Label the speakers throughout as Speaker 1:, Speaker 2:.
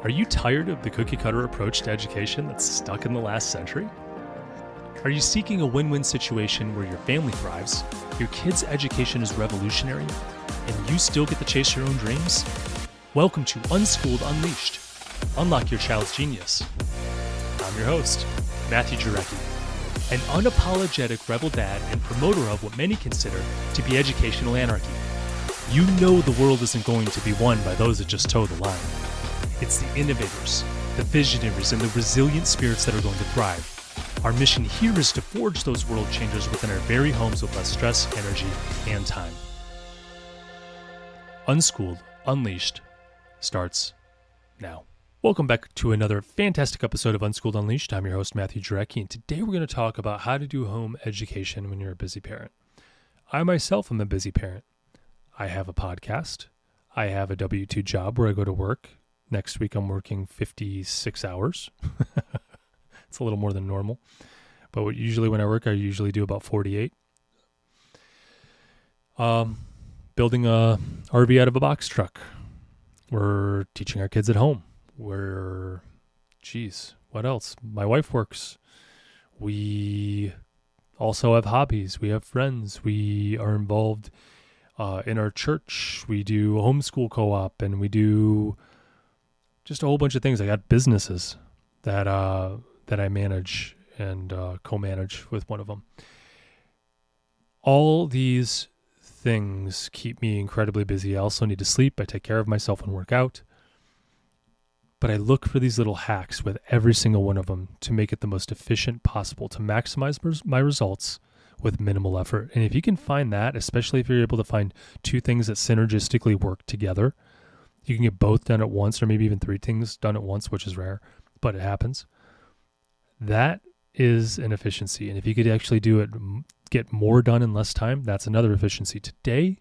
Speaker 1: Are you tired of the cookie-cutter approach to education that's stuck in the last century? Are you seeking a win-win situation where your family thrives, your kid's education is revolutionary, and you still get to chase your own dreams? Welcome to Unschooled Unleashed. Unlock your child's genius. I'm your host, Matthew Jarecki, an unapologetic rebel dad and promoter of what many consider to be educational anarchy. You know the world isn't going to be won by those that just toe the line. It's the innovators, the visionaries, and the resilient spirits that are going to thrive. Our mission here is to forge those world changers within our very homes with less stress, energy, and time. Unschooled Unleashed starts now. Welcome back to another fantastic episode of Unschooled Unleashed. I'm your host, Matthew Jarecki, and today we're going to talk about how to do home education when you're a busy parent. I myself am a busy parent. I have a podcast. I have a W-2 job where I go to work. Next week, I'm working 56 hours. It's a little more than normal. But usually when I work, I usually do about 48. Building a RV out of a box truck. We're teaching our kids at home. What else? My wife works. We also have hobbies. We have friends. We are involved in our church. We do a homeschool co-op, and we do just a whole bunch of things. I got businesses that I manage and co-manage with one of them. All these things keep me incredibly busy. I also need to sleep. I take care of myself and work out. But I look for these little hacks with every single one of them to make it the most efficient possible, to maximize my results with minimal effort. And if you can find that, especially if you're able to find two things that synergistically work together, you can get both done at once, or maybe even three things done at once, which is rare, but it happens. That is an efficiency. And if you could actually do it, get more done in less time, that's another efficiency. Today,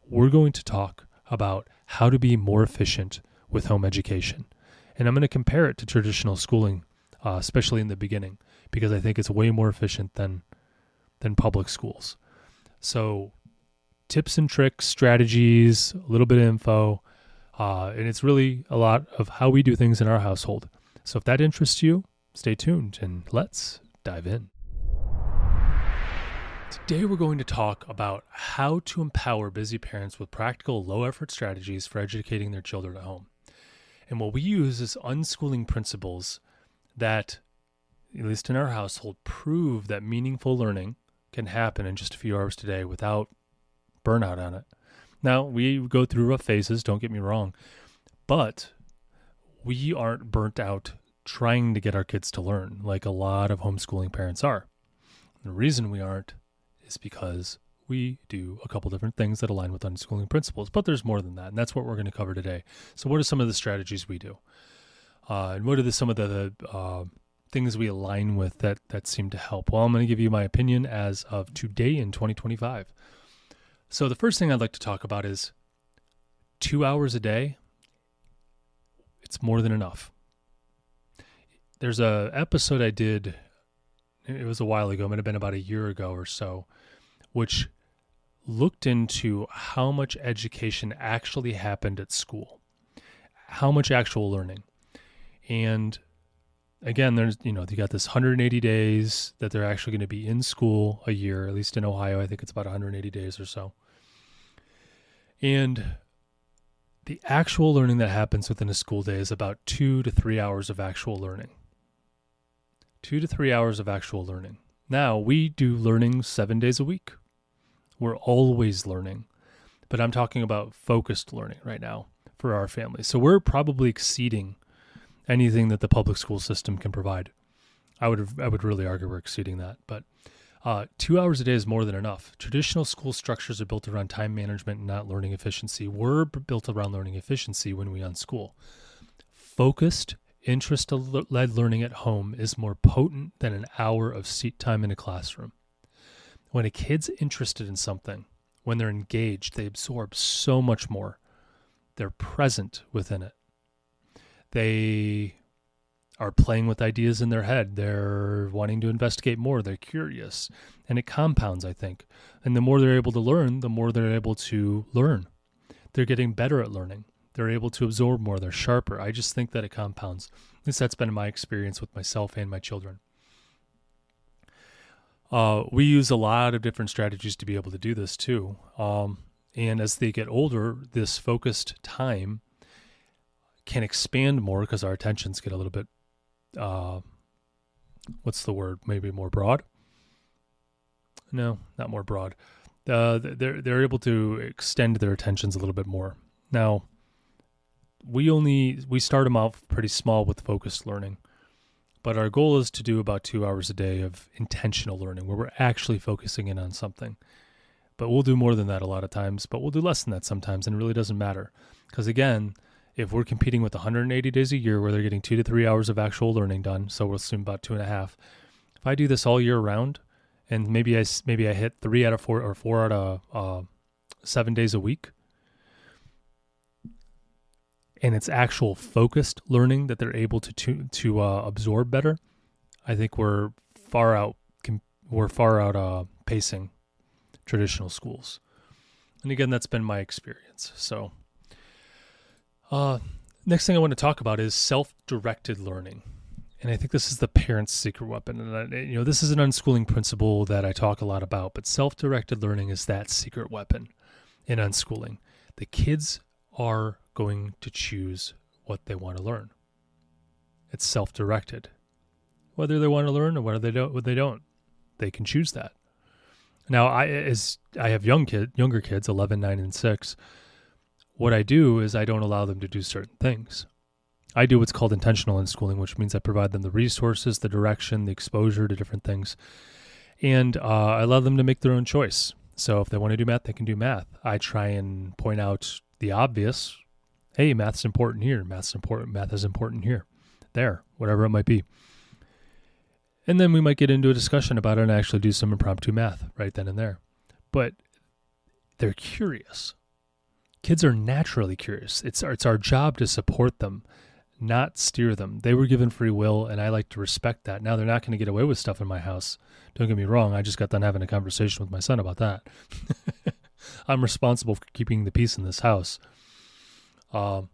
Speaker 1: we're going to talk about how to be more efficient with home education. And I'm going to compare it to traditional schooling, especially in the beginning, because I think it's way more efficient than public schools. So tips and tricks, strategies, a little bit of info, and it's really a lot of how we do things in our household. So if that interests you, stay tuned and let's dive in. Today we're going to talk about how to empower busy parents with practical, low-effort strategies for educating their children at home. And what we use is unschooling principles that, at least in our household, prove that meaningful learning can happen in just a few hours today without burnout on it. Now, we go through rough phases, don't get me wrong, but we aren't burnt out trying to get our kids to learn like a lot of homeschooling parents are. The reason we aren't is because we do a couple different things that align with unschooling principles, but there's more than that, and that's what we're going to cover today. So what are some of the strategies we do? And what are some of the things we align with that seem to help? Well, I'm going to give you my opinion as of today in 2025. So the first thing I'd like to talk about is 2 hours a day. It's more than enough. There's a episode I did, it was a while ago, it might have been about a year ago or so, which looked into how much education actually happened at school, how much actual learning. And again, there's, you got this 180 days that they're actually going to be in school a year, at least in Ohio. I think it's about 180 days or so. And the actual learning that happens within a school day is about 2 to 3 hours of actual learning. 2 to 3 hours of actual learning. Now, we do learning 7 days a week. We're always learning. But I'm talking about focused learning right now for our family. So we're probably exceeding anything that the public school system can provide. I would really argue we're exceeding that. But 2 hours a day is more than enough. Traditional school structures are built around time management and not learning efficiency. We're built around learning efficiency when we unschool. Focused, interest-led learning at home is more potent than an hour of seat time in a classroom. When a kid's interested in something, when they're engaged, they absorb so much more. They're present within it. They are playing with ideas in their head. They're wanting to investigate more. They're curious. And it compounds, I think. And the more they're able to learn, the more they're able to learn. They're getting better at learning. They're able to absorb more. They're sharper. I just think that it compounds. At least that's been my experience with myself and my children. We use a lot of different strategies to be able to do this too. And as they get older, this focused time can expand more because our attentions get a little bit, what's the word? Maybe more broad? No, not more broad. They're able to extend their attentions a little bit more. Now, we start them off pretty small with focused learning, but our goal is to do about 2 hours a day of intentional learning where we're actually focusing in on something. But we'll do more than that a lot of times, but we'll do less than that sometimes, and it really doesn't matter. Because again, if we're competing with 180 days a year where they're getting 2 to 3 hours of actual learning done, so we'll assume about 2.5. If I do this all year round, and maybe I hit 3 out of 4 or 4 out of 7 days a week, and it's actual focused learning that they're able to absorb better, I think we're far out pacing traditional schools. And again, that's been my experience. So next thing I want to talk about is self-directed learning. And I think this is the parent's secret weapon. And this is an unschooling principle that I talk a lot about, but self-directed learning is that secret weapon in unschooling. The kids are going to choose what they want to learn. It's self-directed. Whether they want to learn or whether they don't, they can choose that. Now, I have younger kids, 11, 9, and 6. What I do is I don't allow them to do certain things. I do what's called intentional unschooling, which means I provide them the resources, the direction, the exposure to different things. And I allow them to make their own choice. So if they want to do math, they can do math. I try and point out the obvious. Hey, math's important here. Math is important here. There, whatever it might be. And then we might get into a discussion about it and actually do some impromptu math right then and there. But they're curious. Kids are naturally curious. It's our job to support them, not steer them. They were given free will, and I like to respect that. Now, they're not going to get away with stuff in my house. Don't get me wrong. I just got done having a conversation with my son about that. I'm responsible for keeping the peace in this house. But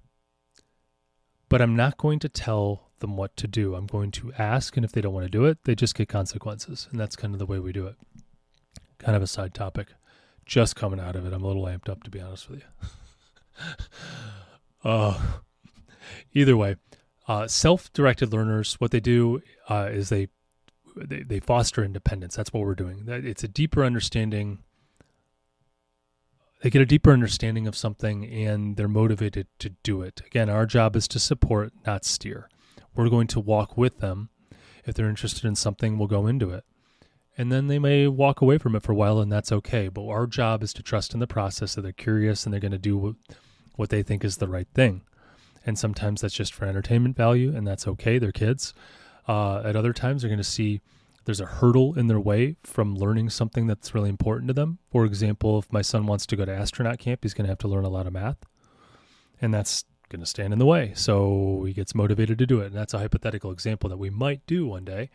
Speaker 1: I'm not going to tell them what to do. I'm going to ask, and if they don't want to do it, they just get consequences. And that's kind of the way we do it. Kind of a side topic. Just coming out of it. I'm a little amped up, to be honest with you. Either way, self-directed learners, what they do is they foster independence. That's what we're doing. It's a deeper understanding. They get a deeper understanding of something, and they're motivated to do it. Again, our job is to support, not steer. We're going to walk with them. If they're interested in something, we'll go into it. And then they may walk away from it for a while, and that's okay. But our job is to trust in the process, that they're curious and they're going to do what they think is the right thing. And sometimes that's just for entertainment value, and that's okay. They're kids. At other times, they're going to see there's a hurdle in their way from learning something that's really important to them. For example, if my son wants to go to astronaut camp, he's going to have to learn a lot of math. And that's going to stand in the way. So he gets motivated to do it. And that's a hypothetical example that we might do one day.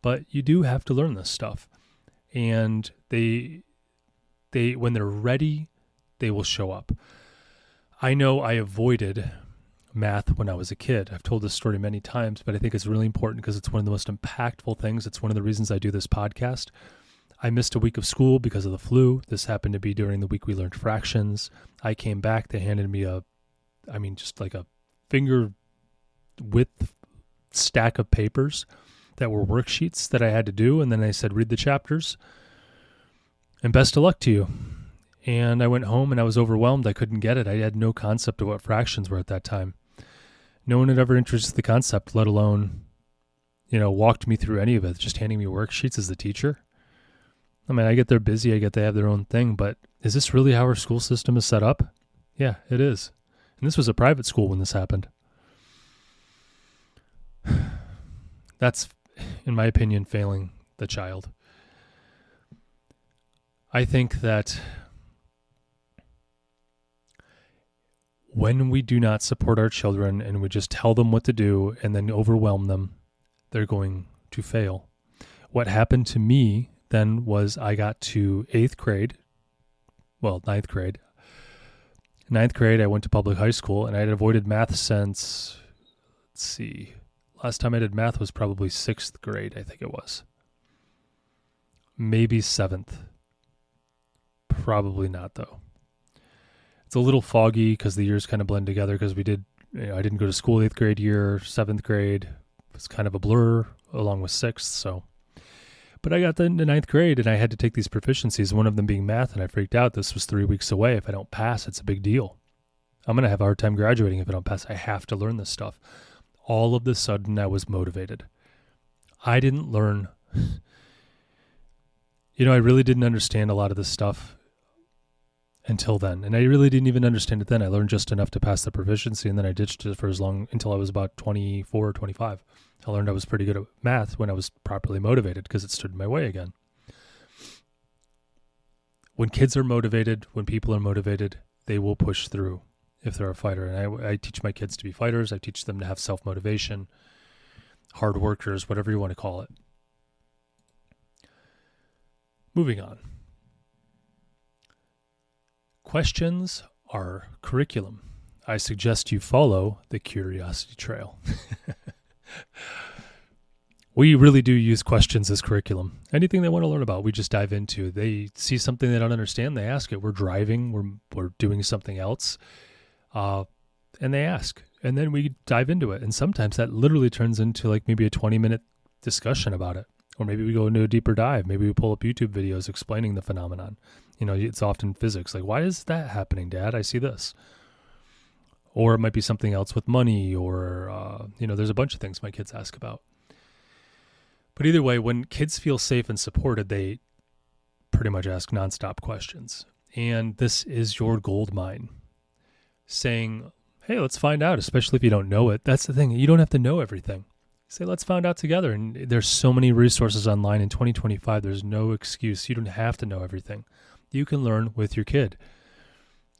Speaker 1: But you do have to learn this stuff. And they when they're ready, they will show up. I know I avoided math when I was a kid. I've told this story many times, but I think it's really important because it's one of the most impactful things. It's one of the reasons I do this podcast. I missed a week of school because of the flu. This happened to be during the week we learned fractions. I came back. They handed me just like a finger width stack of papers that were worksheets that I had to do. And then they said, read the chapters and best of luck to you. And I went home and I was overwhelmed. I couldn't get it. I had no concept of what fractions were at that time. No one had ever introduced the concept, let alone, walked me through any of it, just handing me worksheets as the teacher. I mean, I get they're busy. I get they have their own thing, but is this really how our school system is set up? Yeah, it is. And this was a private school when this happened. That's, in my opinion, failing the child. I think that when we do not support our children and we just tell them what to do and then overwhelm them, they're going to fail. What happened to me then was I got to ninth grade, Ninth grade, I went to public high school, and I had avoided math since, let's see, last time I did math was probably 6th grade, I think it was. Maybe 7th. Probably not, though. It's a little foggy because the years kind of blend together because I didn't go to school 8th grade year, 7th grade. It's kind of a blur along with 6th, so. But I got into 9th grade, and I had to take these proficiencies, one of them being math, and I freaked out. This was 3 weeks away. If I don't pass, it's a big deal. I'm going to have a hard time graduating if I don't pass. I have to learn this stuff. All of a sudden, I was motivated. I didn't learn. I really didn't understand a lot of this stuff until then. And I really didn't even understand it then. I learned just enough to pass the proficiency, and then I ditched it for as long until I was about 24 or 25. I learned I was pretty good at math when I was properly motivated because it stood in my way again. When kids are motivated, when people are motivated, they will push through if they're a fighter. And I teach my kids to be fighters. I teach them to have self-motivation, hard workers, whatever you want to call it. Moving on. Questions are curriculum. I suggest you follow the curiosity trail. We really do use questions as curriculum. Anything they want to learn about, we just dive into. They see something they don't understand, they ask it. We're driving, we're doing something else, and they ask. And then we dive into it. And sometimes that literally turns into like maybe a 20-minute discussion about it. Or maybe we go into a deeper dive. Maybe we pull up YouTube videos explaining the phenomenon. It's often physics. Like, why is that happening, Dad? I see this. Or it might be something else with money or, there's a bunch of things my kids ask about. But either way, when kids feel safe and supported, they pretty much ask nonstop questions. And this is your gold mine. Saying, hey, let's find out, especially if you don't know it. That's the thing. You don't have to know everything. Say, let's find out together. And there's so many resources online in 2025. There's no excuse. You don't have to know everything. You can learn with your kid.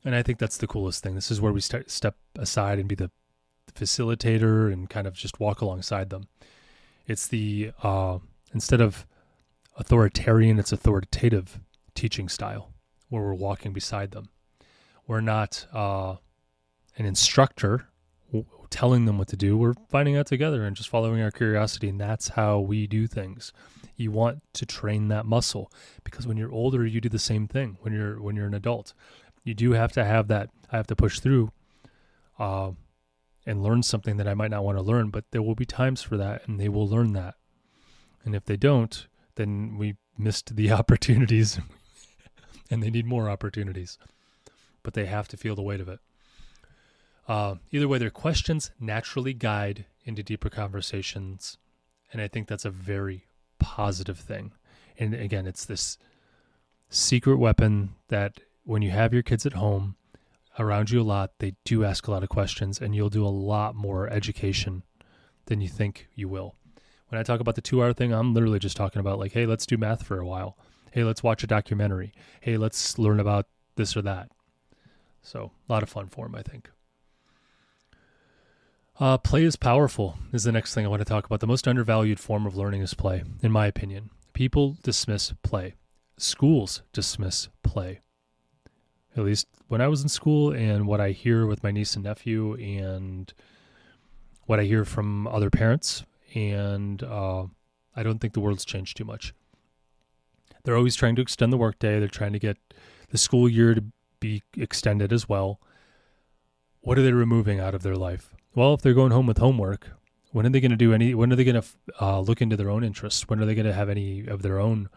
Speaker 1: And I think that's the coolest thing. This is where we step aside and be the facilitator and kind of just walk alongside them. It's the, instead of authoritarian, it's authoritative teaching style where we're walking beside them. We're not an instructor telling them what to do. We're finding out together and just following our curiosity, and that's how we do things. You want to train that muscle because when you're older, you do the same thing. When you're an adult, you do have to have that. I have to push through and learn something that I might not want to learn, but there will be times for that, and they will learn that. And if they don't, then we missed the opportunities, and they need more opportunities. But they have to feel the weight of it. Either way, their questions naturally guide into deeper conversations, and I think that's a very positive thing. And again, it's this secret weapon that when you have your kids at home around you a lot, they do ask a lot of questions, and you'll do a lot more education than you think you will. When I talk about the 2-hour thing, I'm literally just talking about like, hey, let's do math for a while. Hey, let's watch a documentary. Hey, let's learn about this or that. So a lot of fun for them, I think. Play is powerful is the next thing I want to talk about. The most undervalued form of learning is play, in my opinion. People dismiss play. Schools dismiss play. At least when I was in school, and what I hear with my niece and nephew, and what I hear from other parents, and I don't think the world's changed too much. They're always trying to extend the workday. They're trying to get the school year to be extended as well. What are they removing out of their life? Well, if they're going home with homework, when are they going to do any? When are they going to look into their own interests? When are they going to have any of their own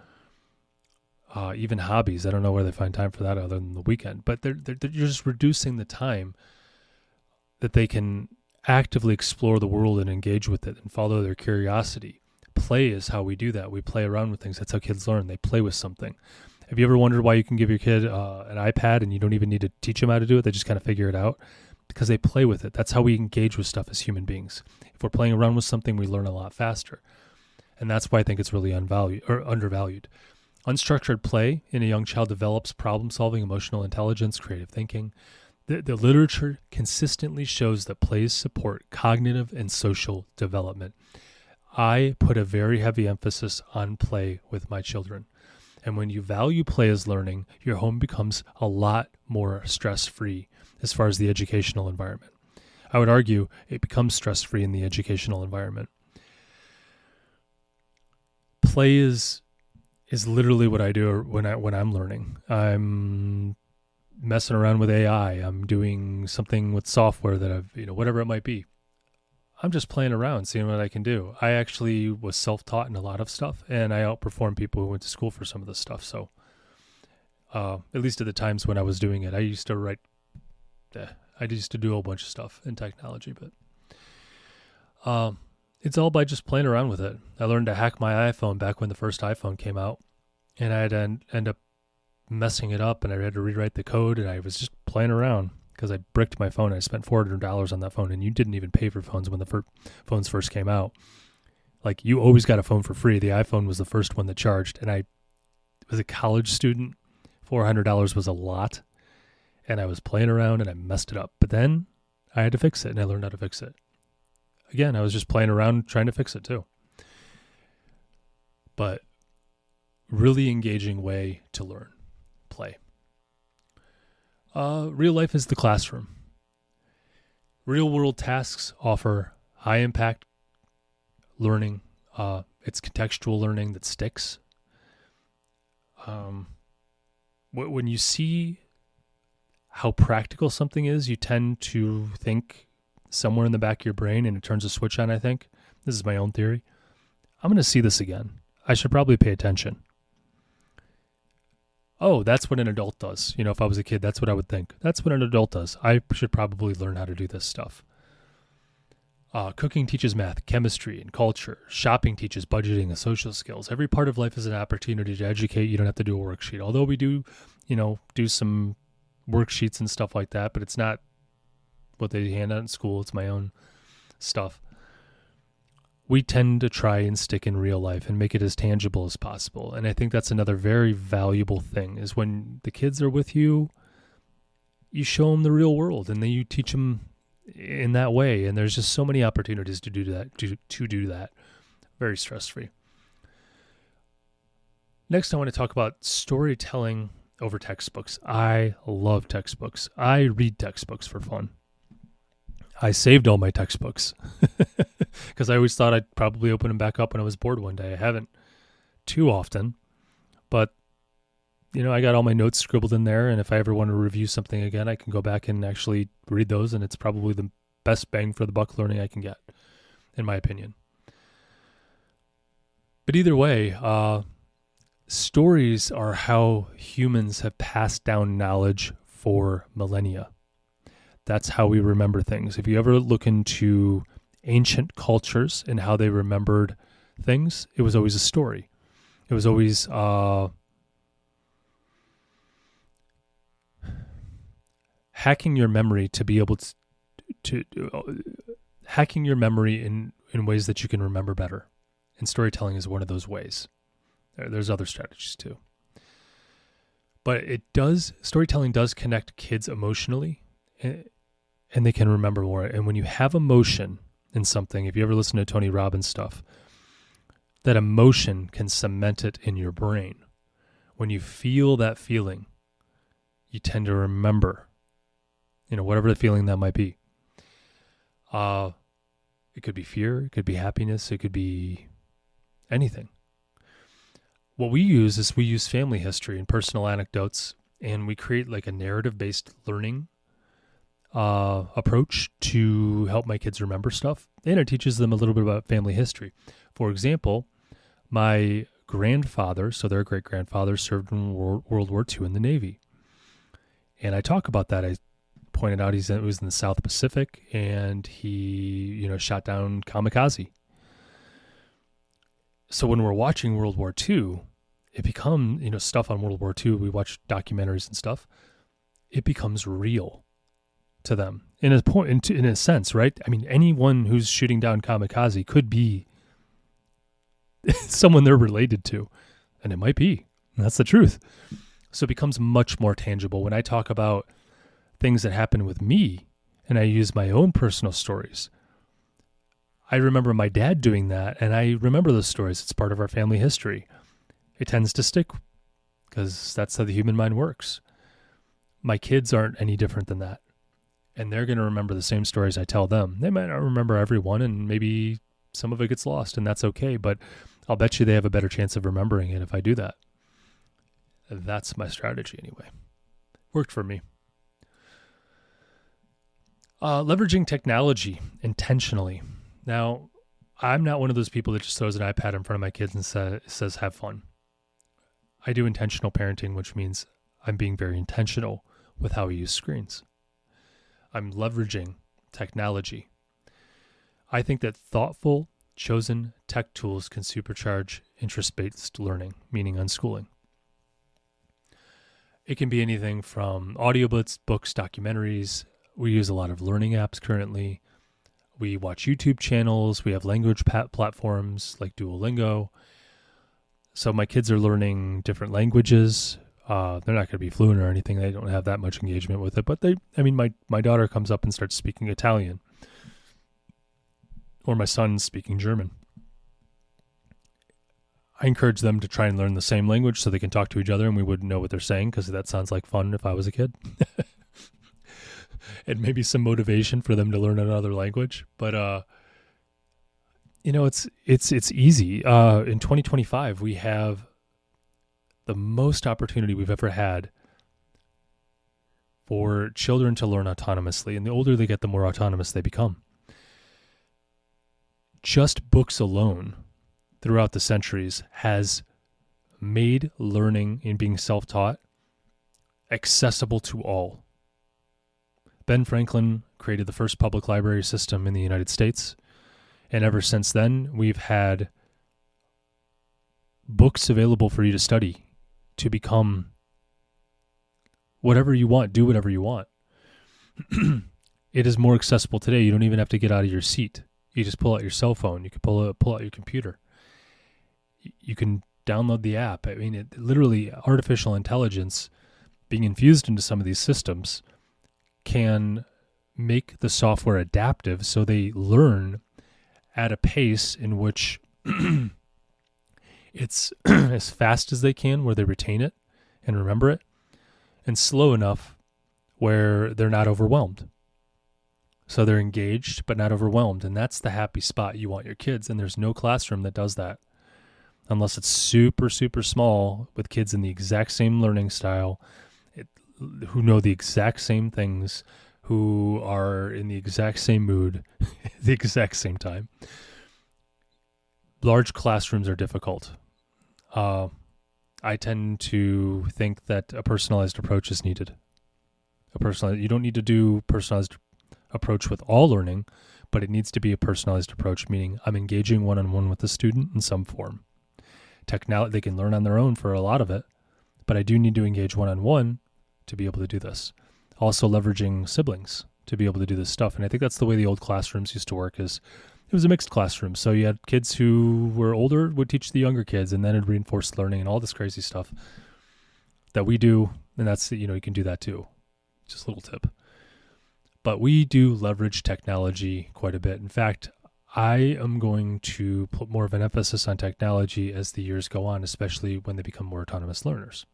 Speaker 1: even hobbies? I don't know where they find time for that other than the weekend. But they're just reducing the time that they can actively explore the world and engage with it and follow their curiosity. Play is how we do that. We play around with things. That's how kids learn. They play with something. Have you ever wondered why you can give your kid an iPad and you don't even need to teach them how to do it? They just kind of figure it out because they play with it. That's how we engage with stuff as human beings. If we're playing around with something, we learn a lot faster. And that's why I think it's really undervalued. Unstructured play in a young child develops problem-solving, emotional intelligence, creative thinking. The literature consistently shows that plays support cognitive and social development. I put a very heavy emphasis on play with my children. And when you value play as learning, your home becomes a lot more stress-free as far as the educational environment. I would argue it becomes stress-free in the educational environment. Play is literally what I do when I'm learning. I'm messing around with AI. I'm doing something with software that whatever it might be. I'm just playing around, seeing what I can do. I actually was self-taught in a lot of stuff, and I outperformed people who went to school for some of this stuff. So, at least at the times when I was doing it, I used to write. I used to do a whole bunch of stuff in technology, but it's all by just playing around with it. I learned to hack my iPhone back when the first iPhone came out, and I had to end up messing it up, and I had to rewrite the code, and I was just playing around. Because I bricked my phone. I spent $400 on that phone, and you didn't even pay for phones when the phones first came out. Like, you always got a phone for free. The iPhone was the first one that charged, and I was a college student. $400 was a lot, and I was playing around, and I messed it up. But then I had to fix it, and I learned how to fix it. Again, I was just playing around trying to fix it too. But really engaging way to learn, play. Real life is the classroom. Real world tasks offer high impact learning. It's contextual learning that sticks. When you see how practical something is, you tend to think somewhere in the back of your brain, and it turns a switch on, I think. This is my own theory. I'm going to see this again. I should probably pay attention. Oh, that's what an adult does. If I was a kid, that's what I would think. That's what an adult does. I should probably learn how to do this stuff. Cooking teaches math, chemistry, and culture. Shopping teaches budgeting and social skills. Every part of life is an opportunity to educate. You don't have to do a worksheet. Although we do, do some worksheets and stuff like that, but it's not what they hand out in school. It's my own stuff. We tend to try and stick in real life and make it as tangible as possible. And I think that's another very valuable thing is when the kids are with you, you show them the real world and then you teach them in that way. And there's just so many opportunities to do that, to do that. Very stress-free. Next, I want to talk about storytelling over textbooks. I love textbooks. I read textbooks for fun. I saved all my textbooks because I always thought I'd probably open them back up when I was bored one day. I haven't too often, but I got all my notes scribbled in there, and if I ever want to review something again, I can go back and actually read those, and it's probably the best bang for the buck learning I can get, in my opinion. But either way, stories are how humans have passed down knowledge for millennia. That's how we remember things. If you ever look into ancient cultures and how they remembered things, it was always a story. It was always hacking your memory to be able to hacking your memory in ways that you can remember better. And storytelling is one of those ways. There's other strategies too. But storytelling does connect kids emotionally, and they can remember more. And when you have emotion in something, if you ever listen to Tony Robbins stuff, that emotion can cement it in your brain. When you feel that feeling, you tend to remember, whatever the feeling that might be. It could be fear, it could be happiness, it could be anything. What we use is family history and personal anecdotes, and we create like a narrative-based learning approach to help my kids remember stuff. And it teaches them a little bit about family history. For example, my grandfather, so their great-grandfather, served in World War II in the Navy. And I talk about that. I pointed out he was in the South Pacific, and he, shot down kamikaze. So when we're watching World War II, it becomes, stuff on World War II, we watch documentaries and stuff, it becomes real to them in a sense, right? I mean, anyone who's shooting down kamikaze could be someone they're related to, and it might be. That's the truth. So it becomes much more tangible. When I talk about things that happen with me and I use my own personal stories, I remember my dad doing that, and I remember those stories. It's part of our family history. It tends to stick because that's how the human mind works. My kids aren't any different than that. And they're going to remember the same stories I tell them. They might not remember every one, and maybe some of it gets lost, and that's okay. But I'll bet you they have a better chance of remembering it if I do that. That's my strategy anyway. Worked for me. Leveraging technology intentionally. Now, I'm not one of those people that just throws an iPad in front of my kids and says, have fun. I do intentional parenting, which means I'm being very intentional with how we use screens. I'm leveraging technology. I think that thoughtful, chosen tech tools can supercharge interest-based learning, meaning unschooling. It can be anything from audiobooks, books, documentaries. We use a lot of learning apps currently. We watch YouTube channels. We have language platforms like Duolingo. So my kids are learning different languages. They're not going to be fluent or anything. They don't have that much engagement with it. But my daughter comes up and starts speaking Italian. Or my son's speaking German. I encourage them to try and learn the same language so they can talk to each other and we wouldn't know what they're saying, because that sounds like fun if I was a kid. And maybe some motivation for them to learn another language. But, it's easy. In 2025, we have the most opportunity we've ever had for children to learn autonomously. And the older they get, the more autonomous they become. Just books alone throughout the centuries has made learning and being self-taught accessible to all. Ben Franklin created the first public library system in the United States. And ever since then, we've had books available for you to study, to become whatever you want, do whatever you want. It is more accessible today. You don't even have to get out of your seat. You just pull out your cell phone. You can pull out your computer. You can download the app. I mean, literally artificial intelligence being infused into some of these systems can make the software adaptive so they learn at a pace in which it's as fast as they can, where they retain it and remember it, and slow enough where they're not overwhelmed. So they're engaged but not overwhelmed, and that's the happy spot you want your kids, and there's no classroom that does that unless it's super, super small with kids in the exact same learning style, who know the exact same things, who are in the exact same mood at the exact same time. Large classrooms are difficult. I tend to think that a personalized approach is needed. You don't need to do personalized approach with all learning, but it needs to be a personalized approach, meaning I'm engaging one-on-one with the student in some form. Technology, they can learn on their own for a lot of it, but I do need to engage one-on-one to be able to do this. Also leveraging siblings to be able to do this stuff. And I think that's the way the old classrooms used to work, is it was a mixed classroom. So you had kids who were older would teach the younger kids, and then it'd reinforce learning and all this crazy stuff that we do. And that's, you can do that too. Just a little tip. But we do leverage technology quite a bit. In fact, I am going to put more of an emphasis on technology as the years go on, especially when they become more autonomous learners.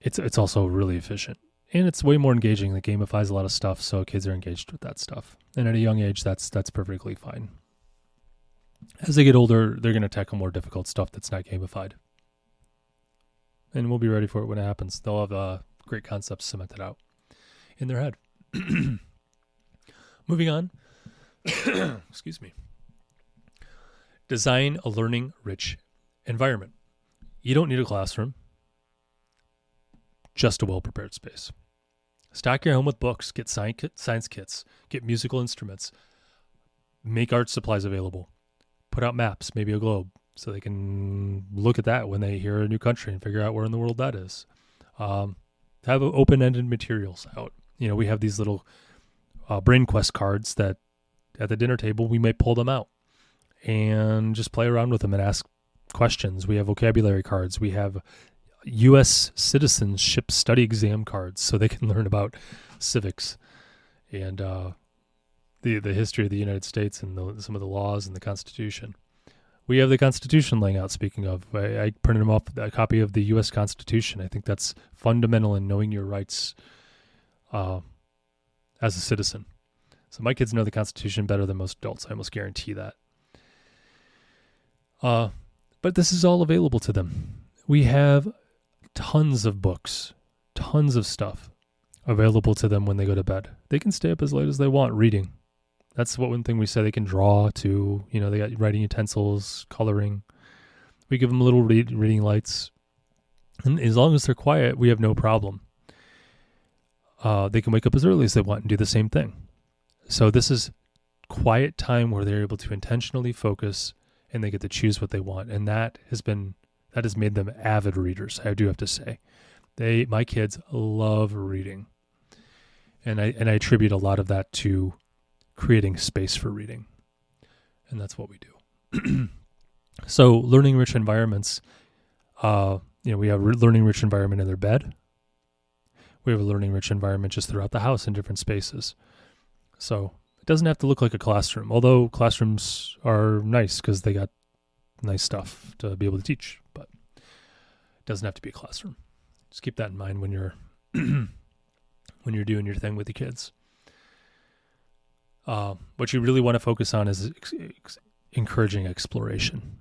Speaker 1: It's also really efficient, and it's way more engaging. It gamifies a lot of stuff, so kids are engaged with that stuff. And at a young age, that's perfectly fine. As they get older, they're going to tackle more difficult stuff that's not gamified. And we'll be ready for it when it happens. They'll have great concepts cemented out in their head. Moving on. Excuse me. Design a learning-rich environment. You don't need a classroom, just a well-prepared space. Stock your home with books, get science kits, get musical instruments, make art supplies available, put out maps, maybe a globe, so they can look at that when they hear a new country and figure out where in the world that is. Have open-ended materials out. We have these little brain quest cards that at the dinner table we may pull them out and just play around with them and ask questions. We have vocabulary cards. We have U.S. citizenship study exam cards so they can learn about civics and the history of the United States and some of the laws and the Constitution. We have the Constitution laying out, speaking of. I printed them off a copy of the U.S. Constitution. I think that's fundamental in knowing your rights as a citizen. So my kids know the Constitution better than most adults. I almost guarantee that. But this is all available to them. We have tons of books, tons of stuff available to them when they go to bed. They can stay up as late as they want reading. That's one thing we say. They can draw too. They got writing utensils, coloring. We give them little reading lights. And as long as they're quiet, we have no problem. They can wake up as early as they want and do the same thing. So this is quiet time where they're able to intentionally focus and they get to choose what they want. And that has made them avid readers, I do have to say. My kids love reading. And I attribute a lot of that to creating space for reading. And that's what we do. So learning rich environments, we have a learning rich environment in their bed. We have a learning rich environment just throughout the house in different spaces. So it doesn't have to look like a classroom, although classrooms are nice because they got nice stuff to be able to teach, but it doesn't have to be a classroom. Just keep that in mind when you're doing your thing with the kids. What you really want to focus on is encouraging exploration.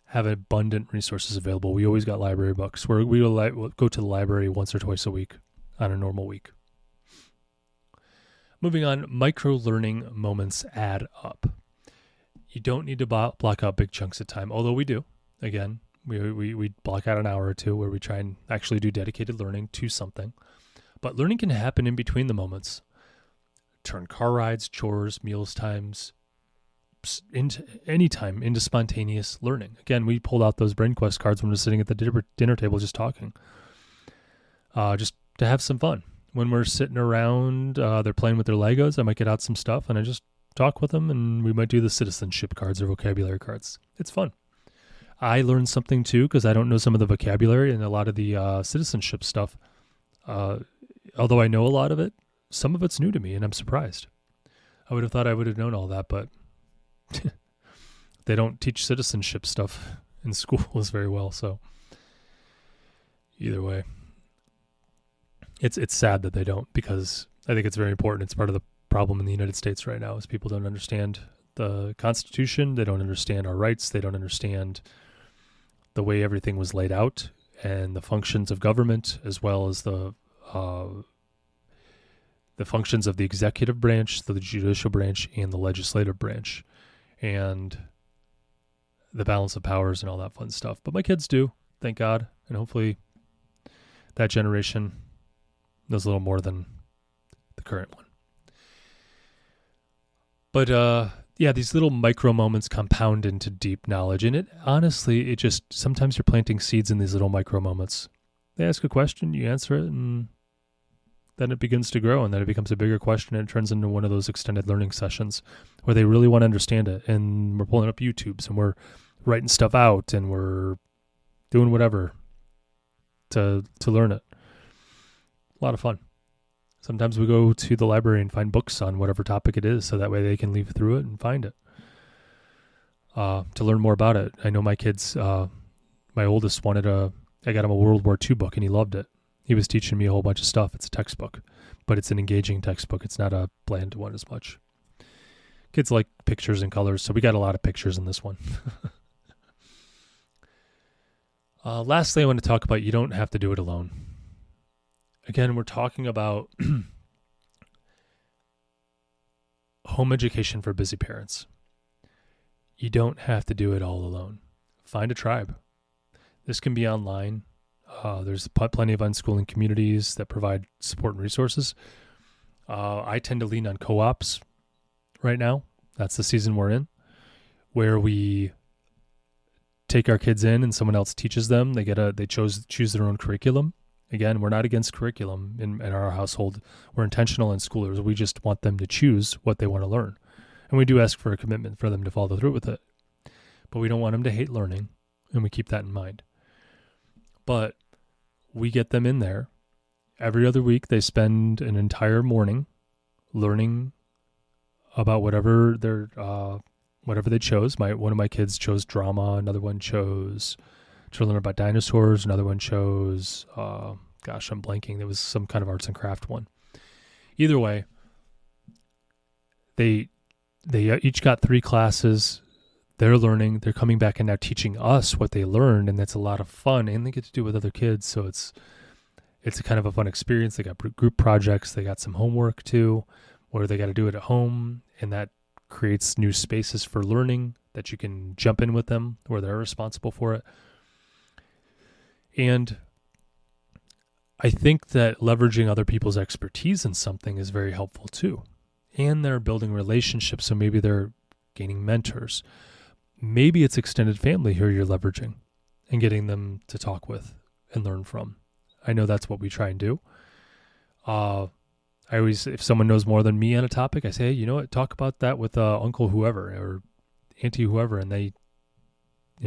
Speaker 1: Have abundant resources available. We always got library books. We'll go to the library once or twice a week on a normal week. Moving on, micro-learning moments add up. You don't need to block out big chunks of time, although we do. Again, we block out an hour or two where we try and actually do dedicated learning to something. But learning can happen in between the moments. Turn car rides, chores, meals times, into spontaneous learning. Again, we pulled out those brain quest cards when we were sitting at the dinner table just talking. Just to have some fun. When we're sitting around, they're playing with their Legos, I might get out some stuff and I just talk with them, and we might do the citizenship cards or vocabulary cards. It's fun. I learned something too because I don't know some of the vocabulary and a lot of the citizenship stuff. Although I know a lot of it, some of it's new to me and I'm surprised. I would have thought I would have known all that, but they don't teach citizenship stuff in schools very well. So either way, it's sad that they don't, because I think it's very important. It's part of the problem in the United States right now is people don't understand the Constitution. They don't understand our rights. They don't understand the way everything was laid out and the functions of government, as well as the functions of the executive branch, the judicial branch, and the legislative branch, and the balance of powers and all that fun stuff. But my kids do, thank God, and hopefully that generation knows a little more than the current one. But these little micro moments compound into deep knowledge, and honestly, sometimes you're planting seeds in these little micro moments. They ask a question, you answer it, and then it begins to grow, and then it becomes a bigger question, and it turns into one of those extended learning sessions where they really want to understand it, and we're pulling up YouTubes, and we're writing stuff out, and we're doing whatever to learn it. A lot of fun. Sometimes we go to the library and find books on whatever topic it is, so that way they can leaf through it and find it to learn more about it. I know my kids, my oldest I got him a World War II book, and he loved it. He was teaching me a whole bunch of stuff. It's a textbook, but it's an engaging textbook. It's not a bland one as much. Kids like pictures and colors, so we got a lot of pictures in this one. Lastly, I want to talk about you don't have to do it alone. Again, we're talking about home education for busy parents. You don't have to do it all alone. Find a tribe. This can be online. There's plenty of unschooling communities that provide support and resources. I tend to lean on co-ops right now. That's the season we're in, where we take our kids in and someone else teaches them. They choose their own curriculum. Again, we're not against curriculum in our household. We're intentional in schoolers. We just want them to choose what they want to learn. And we do ask for a commitment for them to follow through with it. But we don't want them to hate learning, and we keep that in mind. But we get them in there. Every other week, they spend an entire morning learning about whatever their whatever they chose. One of my kids chose drama. Another one chose to learn about dinosaurs. Another one chose, I'm blanking. There was some kind of arts and craft one. Either way, they each got 3 classes. They're learning. They're coming back and now teaching us what they learned, and that's a lot of fun. And they get to do it with other kids, so it's a kind of a fun experience. They got group projects. They got some homework too, where they got to do it at home, and that creates new spaces for learning that you can jump in with them where they're responsible for it. And I think that leveraging other people's expertise in something is very helpful too. And they're building relationships, so maybe they're gaining mentors. Maybe it's extended family who you're leveraging and getting them to talk with and learn from. I know that's what we try and do. I always, if someone knows more than me on a topic, I say, hey, you know what, talk about that with uncle whoever or auntie whoever, and they,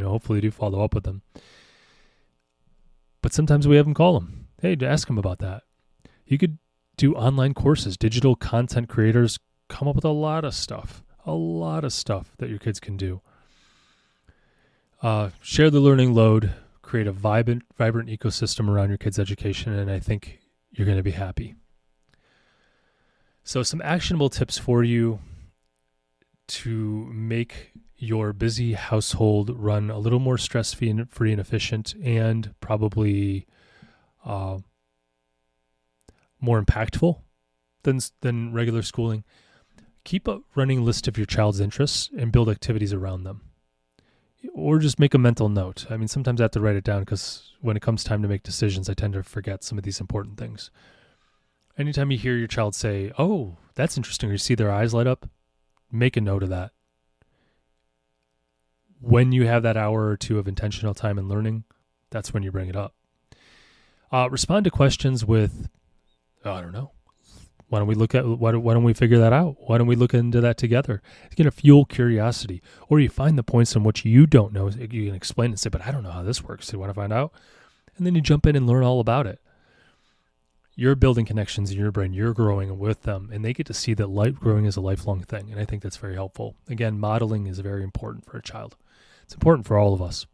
Speaker 1: hopefully do follow up with them. But sometimes we have them call them. Hey, to ask them about that. You could do online courses. Digital content creators come up with a lot of stuff that your kids can do. Share the learning load, create a vibrant ecosystem around your kids' education, and I think you're going to be happy. So some actionable tips for you to make your busy household run a little more stress-free and efficient, and probably more impactful than regular schooling. Keep a running list of your child's interests and build activities around them. Or just make a mental note. I mean, sometimes I have to write it down because when it comes time to make decisions, I tend to forget some of these important things. Anytime you hear your child say, oh, that's interesting, or you see their eyes light up, make a note of that. When you have that hour or two of intentional time in learning, that's when you bring it up. Respond to questions with, I don't know, why don't we figure that out? Why don't we look into that together? It's going to fuel curiosity. Or you find the points in which you don't know. You can explain and say, but I don't know how this works. Do you want to find out? And then you jump in and learn all about it. You're building connections in your brain. You're growing with them. And they get to see that life growing is a lifelong thing. And I think that's very helpful. Again, modeling is very important for a child. It's important for all of us,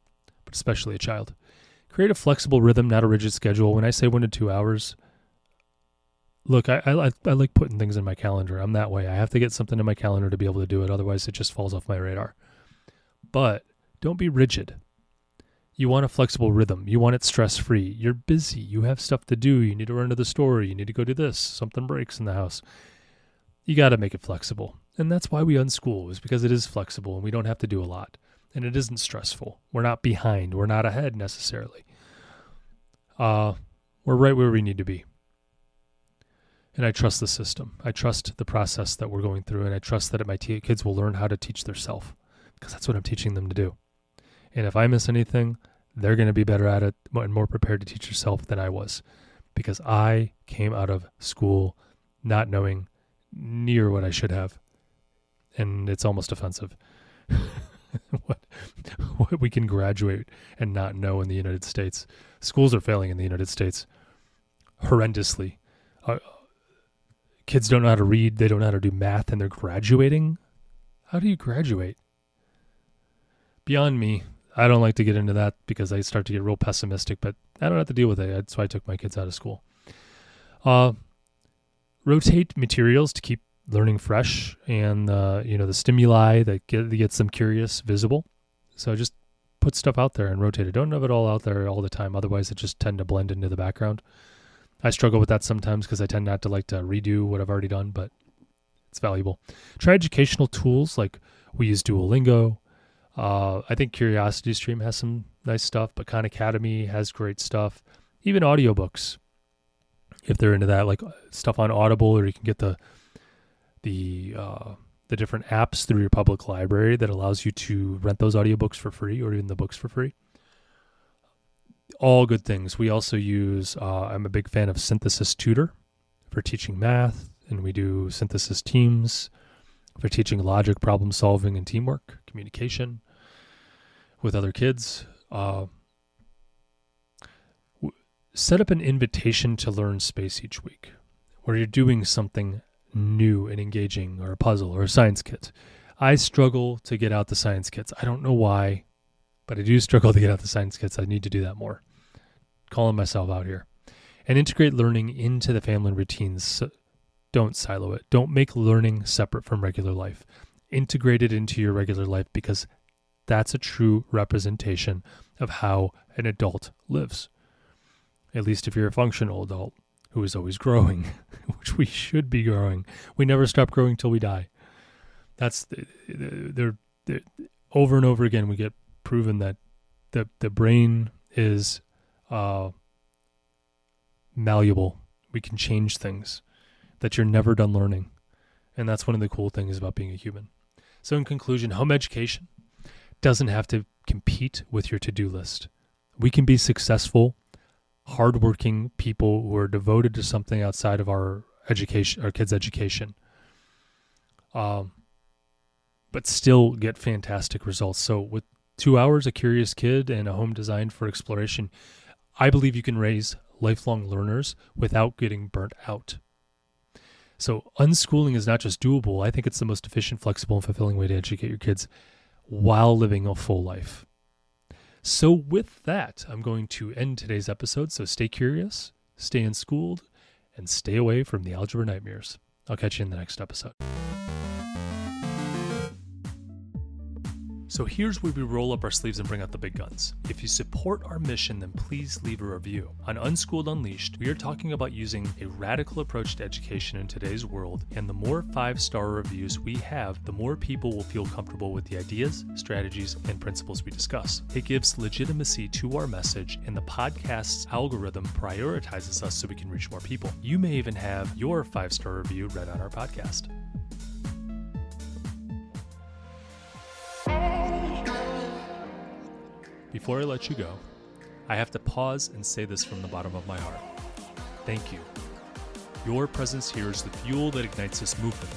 Speaker 1: but especially a child. Create a flexible rhythm, not a rigid schedule. When I say 1 to 2 hours, look, I like putting things in my calendar. I'm that way. I have to get something in my calendar to be able to do it. Otherwise, it just falls off my radar. But don't be rigid. You want a flexible rhythm. You want it stress-free. You're busy. You have stuff to do. You need to run to the store. You need to go do this. Something breaks in the house. You got to make it flexible. And that's why we unschool, is because it is flexible and we don't have to do a lot. And it isn't stressful. We're not behind. We're not ahead necessarily. We're right where we need to be. And I trust the system. I trust the process that we're going through, and I trust that my kids will learn how to teach themselves, because that's what I'm teaching them to do. And if I miss anything, they're going to be better at it and more prepared to teach yourself than I was, because I came out of school not knowing near what I should have. And it's almost offensive what we can graduate and not know in the United States. Schools are failing in the United States horrendously. Kids don't know how to read. They don't know how to do math, and they're graduating. How do you graduate? Beyond me. I don't like to get into that because I start to get real pessimistic, but I don't have to deal with it. That's why I took my kids out of school. Rotate materials to keep learning fresh, and the stimuli that gets them curious visible. So just put stuff out there and rotate it. Don't have it all out there all the time. Otherwise, it just tend to blend into the background. I struggle with that sometimes because I tend not to like to redo what I've already done, but it's valuable. Try educational tools like we use Duolingo. I think CuriosityStream has some nice stuff, but Khan Academy has great stuff. Even audiobooks, if they're into that, like stuff on Audible, or you can get the different apps through your public library that allows you to rent those audiobooks for free, or even the books for free. All good things. We also use, I'm a big fan of Synthesis Tutor for teaching math, and we do Synthesis Teams for teaching logic, problem solving, and teamwork, communication with other kids. Set up an invitation to learn space each week where you're doing something new and engaging, or a puzzle or a science kit. I struggle to get out the science kits. I don't know why, but I do struggle to get out the science kits. I need to do that more. Calling myself out here. And integrate learning into the family routines. So don't silo it. Don't make learning separate from regular life. Integrate it into your regular life because that's a true representation of how an adult lives. At least if you're a functional adult who is always growing, which we should be growing. We never stop growing till we die. That's they're over and over again. We get proven that the brain is malleable. We can change things. That you're never done learning, and that's one of the cool things about being a human. So, in conclusion, home education doesn't have to compete with your to-do list. We can be successful, hardworking people who are devoted to something outside of our education, our kids' education. But still get fantastic results. So with 2 hours, a curious kid, and a home designed for exploration, I believe you can raise lifelong learners without getting burnt out. So unschooling is not just doable. I think it's the most efficient, flexible, and fulfilling way to educate your kids while living a full life. So with that, I'm going to end today's episode. So stay curious, stay unschooled, and stay away from the algebra nightmares. I'll catch you in the next episode. So here's where we roll up our sleeves and bring out the big guns. If you support our mission, then please leave a review. On Unschooled Unleashed, we are talking about using a radical approach to education in today's world, and the more 5-star reviews we have, the more people will feel comfortable with the ideas, strategies, and principles we discuss. It gives legitimacy to our message, and the podcast's algorithm prioritizes us so we can reach more people. You may even have your 5-star review read on our podcast. Before I let you go, I have to pause and say this from the bottom of my heart. Thank you. Your presence here is the fuel that ignites this movement.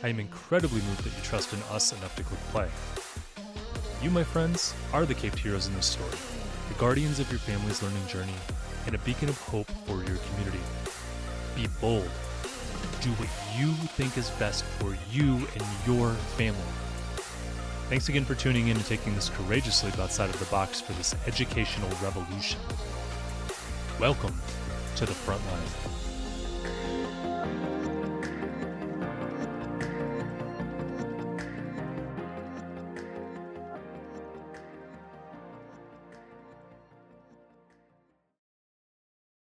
Speaker 1: I am incredibly moved that you trust in us enough to click play. You, my friends, are the caped heroes in this story, the guardians of your family's learning journey, and a beacon of hope for your community. Be bold. Do what you think is best for you and your family. Thanks again for tuning in and taking this courageous leap outside of the box for this educational revolution. Welcome to the front line.